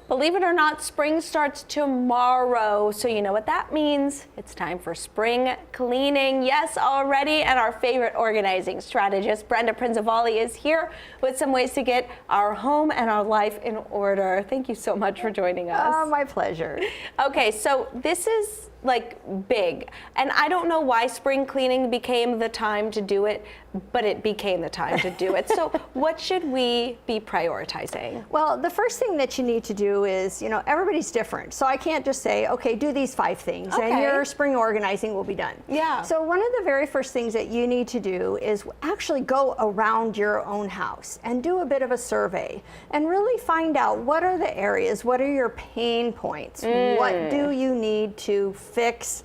Believe it or not, spring starts tomorrow, so you know what that means. It's time for spring cleaning. Yes, already, and our favorite organizing strategist, Brenda Prinzavalli, is here with some ways to get our home and our life in order. Thank you so much for joining us. Oh, my pleasure. Okay, so this is like big, and I don't know why spring cleaning became the time to do it, but it became the time to do it. So what should we be prioritizing? Well, the first thing that you need to do is, you know, everybody's different. So I can't just say, okay, do these 5 things and your spring organizing will be done. Yeah. So one of the very first things that you need to do is actually go around your own house and do a bit of a survey and really find out what are the areas, what are your pain points, what do you need to fix,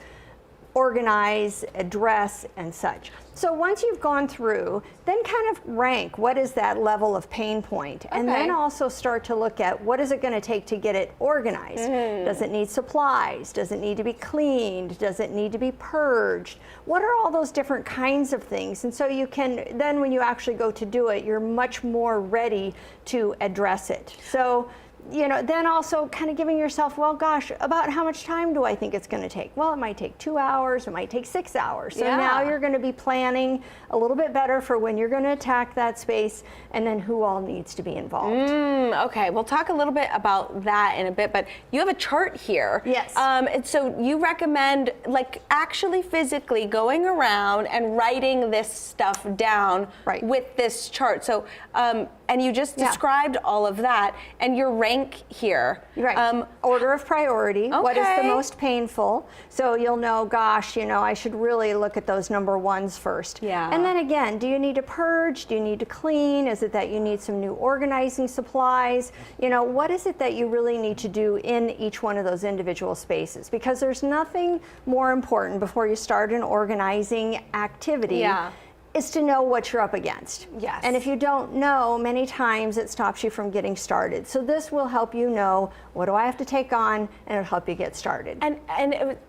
organize, address, and such. So once you've gone through, then kind of rank what is that level of pain point, and then also start to look at what is it going to take to get it organized. Does it need supplies? Does it need to be cleaned? Does it need to be purged? What are all those different kinds of things? And so you can, then when you actually go to do it, you're much more ready to address it. So, you know, then also kind of giving yourself, well, gosh, about how much time do I think it's going to take? Well, it might take 2 hours, it might take 6 hours. So now you're going to be planning a little bit better for when you're going to attack that space, and then who all needs to be involved. Okay, we'll talk a little bit about that in a bit, but you have a chart here. Yes. And so you recommend like actually physically going around and writing this stuff down with this chart. So, and you just described all of that, and your rank here. Right. Order of priority. What is the most painful? So you'll know, gosh, you know, I should really look at those number ones first. Yeah. And then again, do you need to purge? Do you need to clean? Is it that you need some new organizing supplies? You know, what is it that you really need to do in each one of those individual spaces? Because there's nothing more important before you start an organizing activity. Is to know what you're up against. Yes. And if you don't know, many times it stops you from getting started. So this will help you know, what do I have to take on, and it'll help you get started. And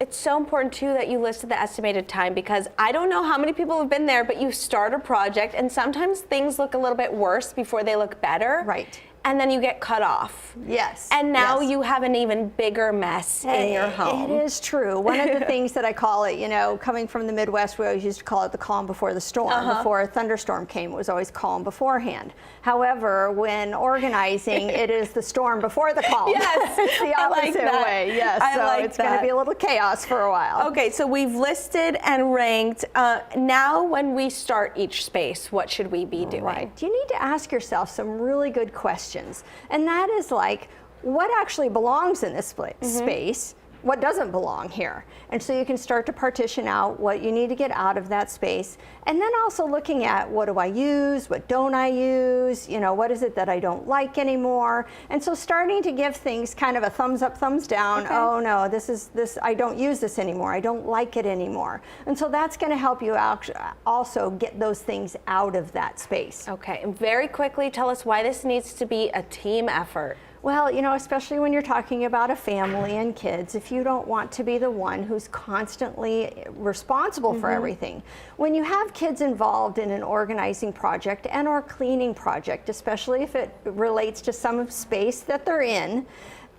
it's so important too that you listed the estimated time, because I don't know how many people have been there, but you start a project and sometimes things look a little bit worse before they look better. Right. And then you get cut off. Yes. And now you have an even bigger mess in your home. It is true. One of the things that I call it, you know, coming from the Midwest, we always used to call it the calm before the storm. Before a thunderstorm came, it was always calm beforehand. However, when organizing, it is the storm before the calm. Yes. It's the opposite way. Yes. So it's going to be a little chaos for a while. Okay, so we've listed and ranked. Now when we start each space, what should we be doing? Right. You need to ask yourself some really good questions. And that is like, what actually belongs in this space? What doesn't belong here? And so you can start to partition out what you need to get out of that space. And then also looking at, what do I use? What don't I use? You know, what is it that I don't like anymore? And so starting to give things kind of a thumbs up, thumbs down. Oh no, this, I don't use this anymore. I don't like it anymore. And so that's going to help you also get those things out of that space. Okay, and very quickly tell us why this needs to be a team effort. Well, you know, especially when you're talking about a family and kids, if you don't want to be the one who's constantly responsible for everything. When you have kids involved in an organizing project and or cleaning project, especially if it relates to some space that they're in,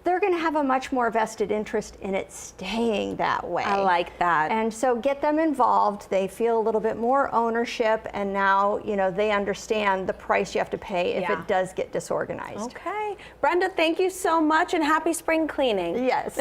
they're going to have a much more vested interest in it staying that way. I like that. And so get them involved. They feel a little bit more ownership, and now, you know, they understand the price you have to pay if it does get disorganized. Okay. Brenda, thank you so much, and happy spring cleaning. Yes.